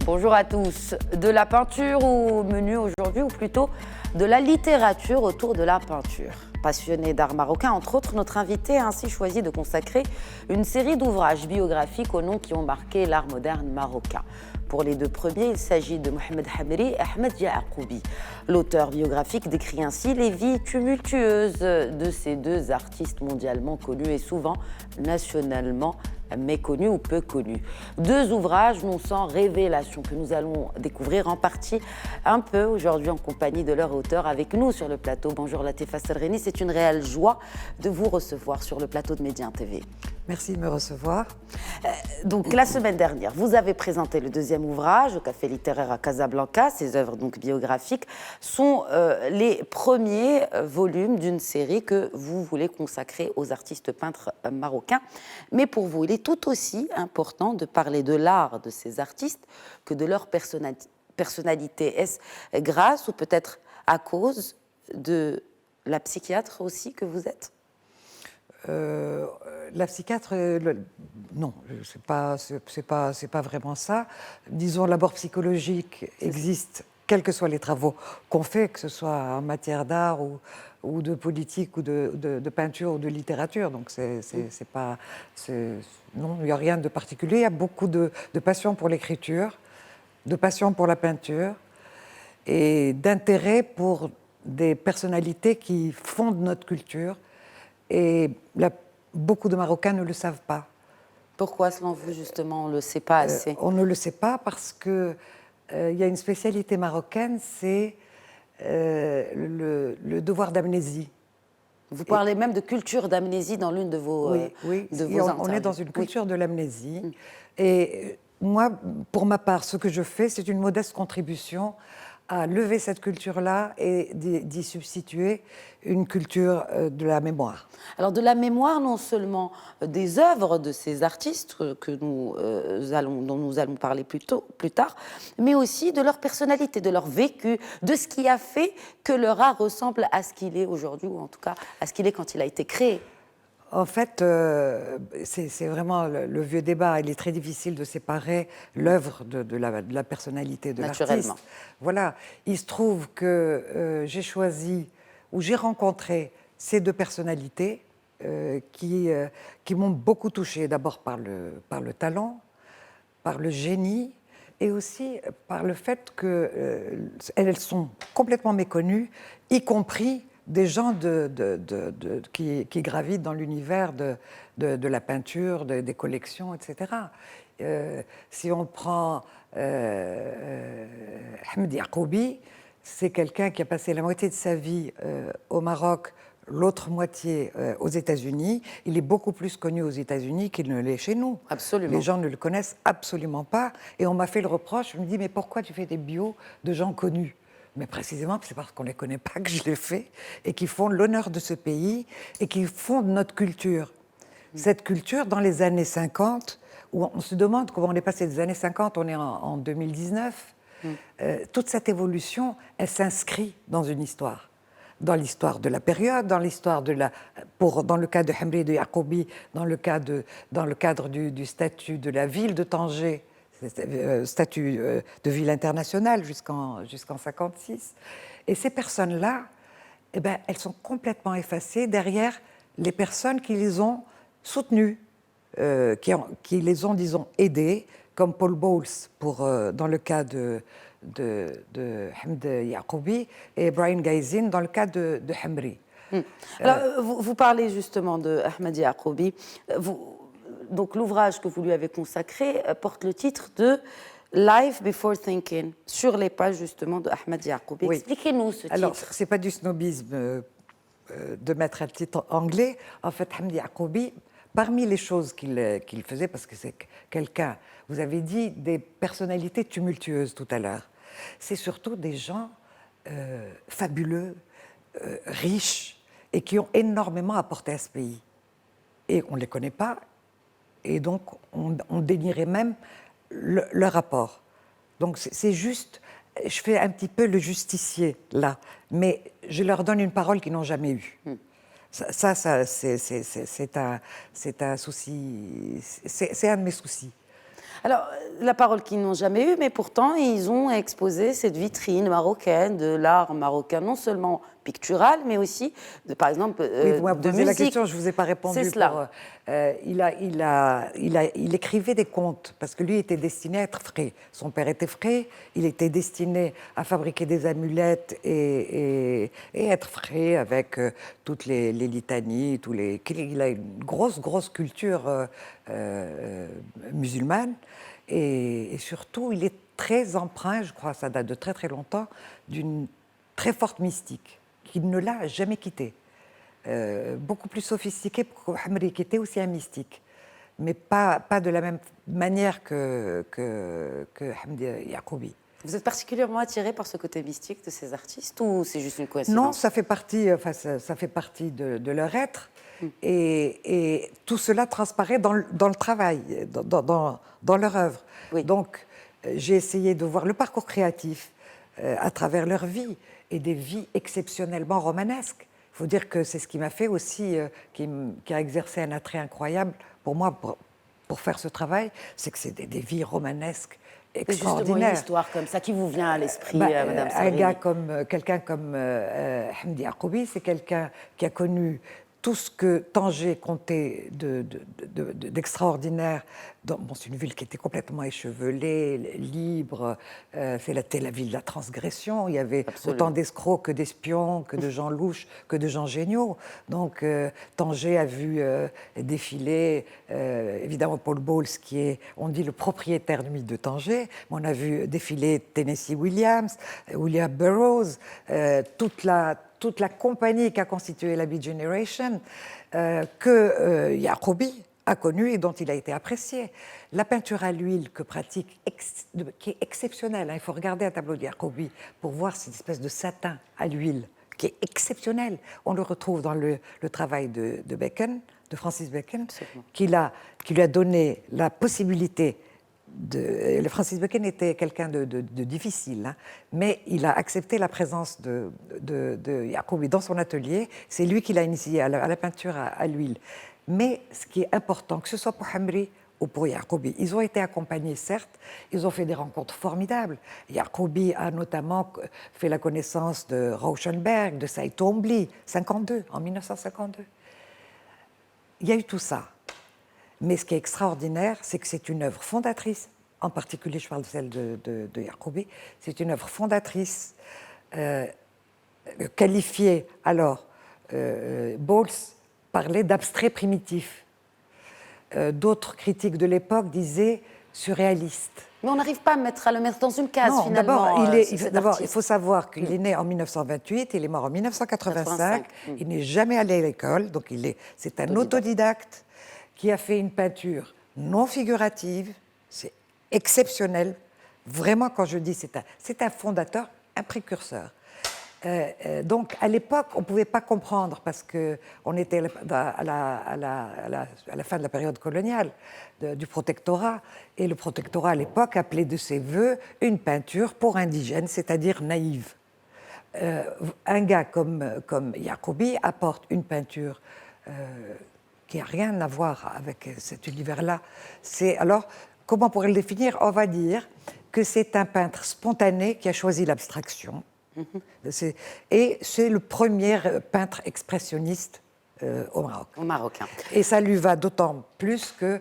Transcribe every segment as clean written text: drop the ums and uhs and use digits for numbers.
Bonjour à tous. De la peinture au menu aujourd'hui, ou plutôt de la littérature autour de la peinture. Passionné d'art marocain, entre autres, notre invité a ainsi choisi de consacrer une série d'ouvrages biographiques aux noms qui ont marqué l'art moderne marocain. Pour les deux premiers, il s'agit de Mohamed Hamri et Ahmed Yaqoubi. L'auteur biographique décrit ainsi les vies tumultueuses de ces deux artistes mondialement connus et souvent nationalement méconnus ou peu connus. Deux ouvrages non sans révélation que nous allons découvrir en partie un peu aujourd'hui en compagnie de leur auteur avec nous sur le plateau. Bonjour Latifa Sergheni, c'est une réelle joie de vous recevoir sur le plateau de Média TV. Merci de me recevoir. Donc la semaine dernière, vous avez présenté le deuxième ouvrage au Café littéraire à Casablanca. Ces œuvres donc biographiques sont les premiers volumes d'une série que vous voulez consacrer aux artistes peintres marocains. Mais pour vous, il est tout aussi important de parler de l'art de ces artistes que de leur personnalité. Est-ce grâce ou peut-être à cause de la psychiatre aussi que vous êtes ? La psychiatre, non, c'est pas vraiment ça. Disons, l'abord psychologique existe, quels que soient les travaux qu'on fait, que ce soit en matière d'art ou de politique ou de peinture ou de littérature. Donc non, il n'y a rien de particulier. Il y a beaucoup de passion pour l'écriture, de passion pour la peinture et d'intérêt pour des personnalités qui fondent notre culture. Et beaucoup de Marocains ne le savent pas. Pourquoi, selon vous, justement, on ne le sait pas assez ? On ne le sait pas parce qu'il y a une spécialité marocaine, c'est le devoir d'amnésie. Vous parlez même de culture d'amnésie dans l'une de vos Oui, interviews. On est dans une culture de l'amnésie. Et moi, pour ma part, ce que je fais, c'est une modeste contribution à lever cette culture-là et d'y substituer une culture de la mémoire. Alors de la mémoire, non seulement des œuvres de ces artistes dont nous allons parler plus tard, mais aussi de leur personnalité, de leur vécu, de ce qui a fait que leur art ressemble à ce qu'il est aujourd'hui, ou en tout cas à ce qu'il est quand il a été créé. En fait, c'est vraiment le vieux débat. Il est très difficile de séparer l'œuvre de la personnalité de l'artiste. Voilà. Il se trouve que j'ai choisi, ou j'ai rencontré ces deux personnalités qui m'ont beaucoup touchée. D'abord par le talent, par le génie, et aussi par le fait qu'elles sont complètement méconnues, y compris des gens qui gravitent dans l'univers de la peinture, des collections, etc. Si on prend Ahmed Yaqoubi, c'est quelqu'un qui a passé la moitié de sa vie au Maroc, l'autre moitié aux États-Unis. Il est beaucoup plus connu aux États-Unis qu'il ne l'est chez nous. Absolument. Les gens ne le connaissent absolument pas. Et on m'a fait le reproche, je me dis, mais pourquoi tu fais des bios de gens connus ? Mais précisément, c'est parce qu'on ne les connaît pas que je les fais et qui font l'honneur de ce pays et qui fondent notre culture. Cette culture, dans les années 50, où on se demande comment on est passé des années 50, on est en 2019, toute cette évolution, elle s'inscrit dans une histoire. Dans l'histoire de la période, dans l'histoire dans le cas de Hamri et de Yaqoubi, dans le cadre du statut de la ville de Tanger, statut de ville internationale jusqu'en 1956. Et ces personnes-là, eh ben, elles sont complètement effacées derrière les personnes qui les ont soutenues, qui les ont, disons, aidées, comme Paul Bowles dans le cas de Hamd Yaqoubi et Brian Gaizin dans le cas de Hamri. Alors, vous parlez justement de Ahmed Yaqoubi. Donc l'ouvrage que vous lui avez consacré porte le titre de Life Before Thinking, sur les pages justement de Ahmed Yaqoubi. Oui. Expliquez-nous ce titre. Alors, ce n'est pas du snobisme de mettre un titre anglais. En fait, Ahmed Yaqoubi, parmi les choses qu'il faisait, parce que c'est quelqu'un, vous avez dit des personnalités tumultueuses tout à l'heure, c'est surtout des gens fabuleux, riches, et qui ont énormément apporté à ce pays. Et on ne les connaît pas. Et donc, on dénierait même leur apport. Donc, c'est juste, je fais un petit peu le justicier, là, mais je leur donne une parole qu'ils n'ont jamais eue. Ça c'est un souci, c'est un de mes soucis. Alors, la parole qu'ils n'ont jamais eue, mais pourtant, ils ont exposé cette vitrine marocaine de l'art marocain, non seulement pictural, mais aussi, par exemple, Oui, vous m'avez de posé la musique. question, je ne vous ai pas répondu. C'est cela. Il écrivait des contes, parce que lui était destiné à être frais. Son père était frais, il était destiné à fabriquer des amulettes et être frais avec toutes les litanies, il a une grosse culture musulmane. Et surtout, il est très empreint, je crois, ça date de très longtemps, d'une très forte mystique, qui ne l'a jamais quitté. Beaucoup plus sophistiqué que Hamri, qui était aussi un mystique, mais pas de la même manière que Hamdi Yacoubi. Vous êtes particulièrement attiré par ce côté mystique de ces artistes ou c'est juste une coïncidence? Non, ça fait partie, ça fait partie de leur être. Et tout cela transparaît dans le travail, dans leur œuvre. Oui. Donc, j'ai essayé de voir le parcours créatif à travers leur vie, et des vies exceptionnellement romanesques. Il faut dire que c'est ce qui m'a fait aussi, qui a exercé un attrait incroyable pour moi, pour faire ce travail, c'est que c'est des vies romanesques extraordinaires. C'est justement une histoire comme ça qui vous vient à l'esprit, Madame Sabrini. Quelqu'un comme Hamdi Yacoubi, c'est quelqu'un qui a connu tout ce que Tanger comptait d'extraordinaire. C'est une ville qui était complètement échevelée, libre. C'était la ville de la transgression. Il y avait autant d'escrocs que d'espions, que de gens louches, que de gens géniaux. Donc Tanger a vu défiler, évidemment, Paul Bowles, qui est, on dit, le propriétaire du mythe de Tanger. On a vu défiler Tennessee Williams, William Burroughs, toute la compagnie qui a constitué la Beat Generation, que Yacoubi a connue et dont il a été apprécié. La peinture à l'huile que pratique, qui est exceptionnelle, il faut regarder un tableau de Yacoubi pour voir cette espèce de satin à l'huile qui est exceptionnel. On le retrouve dans le travail de Bacon, de Francis Bacon, qui lui a donné la possibilité Francis Bacon était quelqu'un de difficile, hein, mais il a accepté la présence de Yacoubi dans son atelier. C'est lui qui l'a initié à la peinture à l'huile. Mais ce qui est important, que ce soit pour Hamri ou pour Yacoubi, ils ont été accompagnés, certes, ils ont fait des rencontres formidables. Yacoubi a notamment fait la connaissance de Rauschenberg, de Saïd Twombly, en 1952. Il y a eu tout ça. Mais ce qui est extraordinaire, c'est que c'est une œuvre fondatrice, en particulier je parle de celle de Yacoubi, c'est une œuvre fondatrice qualifiée, alors Bowles parlait d'abstrait primitif. D'autres critiques de l'époque disaient surréaliste. Mais on n'arrive pas à le mettre dans une case, non, finalement. D'abord, il faut savoir qu'il est né en 1928, il est mort en 1985, il n'est jamais allé à l'école, donc c'est un autodidacte qui a fait une peinture non figurative, c'est exceptionnel. Vraiment, quand je dis c'est un fondateur, un précurseur. Donc, à l'époque, on ne pouvait pas comprendre parce qu'on était à la fin de la période coloniale, du protectorat. Et le protectorat, à l'époque, appelait de ses voeux une peinture pour indigènes, c'est-à-dire naïve. Un gars comme Yacoubi apporte une peinture qui n'a rien à voir avec cet univers-là. Alors, comment pourrait le définir? On va dire que c'est un peintre spontané qui a choisi l'abstraction. Et c'est le premier peintre expressionniste au Maroc. Au Marocain. Et ça lui va d'autant plus que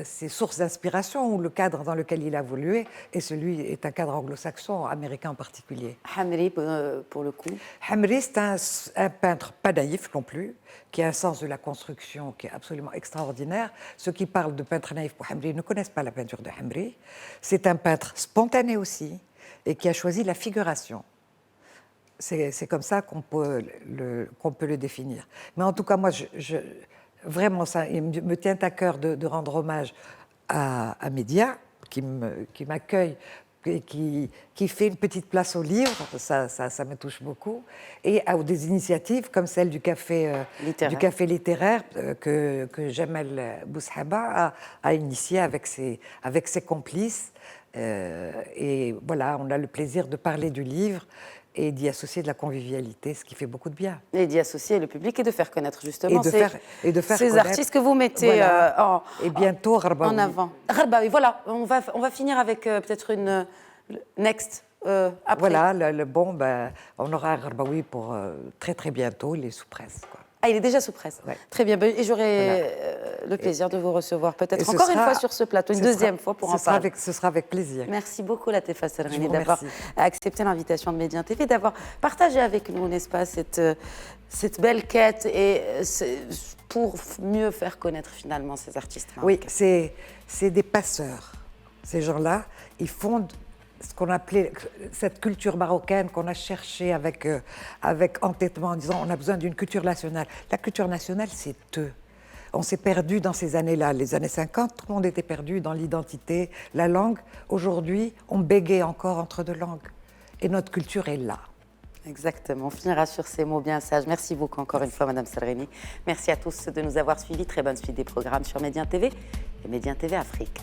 ses sources d'inspiration, ou le cadre dans lequel il a évolué, est un cadre anglo-saxon, américain en particulier. Hamri, pour le coup. Hamri, c'est un peintre pas naïf non plus, qui a un sens de la construction qui est absolument extraordinaire. Ceux qui parlent de peintre naïf pour Hamri ne connaissent pas la peinture de Hamri. C'est un peintre spontané aussi, et qui a choisi la figuration. C'est comme ça qu'on peut le définir. Mais en tout cas, moi, vraiment, il me tient à cœur de rendre hommage à Média, qui m'accueille et qui fait une petite place au livre, ça me touche beaucoup, et à des initiatives comme celle du café littéraire que Jamal Boushaba a initié avec ses complices. Et voilà, on a le plaisir de parler du livre et d'y associer de la convivialité, ce qui fait beaucoup de bien. Et d'y associer le public et de faire connaître justement Et de faire ces connaître, artistes que vous mettez voilà. Et bientôt, en avant. Gharbaoui, voilà, on va finir avec peut-être une next après. Voilà, on aura un Gharbaoui pour très très bientôt, il est sous presse, quoi. Ah, il est déjà sous presse. Ouais. Très bien. Et j'aurai le plaisir de vous recevoir peut-être encore une fois sur ce plateau, une deuxième fois pour en parler. Ce sera avec plaisir. Merci beaucoup, Latefa Selreni, Je vous d'avoir remercie. accepté l'invitation de Médien TV, d'avoir partagé avec nous, n'est-ce pas, cette belle quête et pour mieux faire connaître finalement ces artistes Oui, marocains. c'est des passeurs. Ces gens-là, ils font ce qu'on appelait cette culture marocaine qu'on a cherchée avec entêtement en disant on a besoin d'une culture nationale. La culture nationale, c'est eux. On s'est perdu dans ces années-là. Les années 50, tout le monde était perdu dans l'identité, la langue. Aujourd'hui, on bégaye encore entre deux langues. Et notre culture est là. Exactement. On finira sur ces mots bien sages. Merci beaucoup encore une fois, Madame Selreni. Merci à tous de nous avoir suivis. Très bonne suite des programmes sur Médien TV et Médien TV Afrique.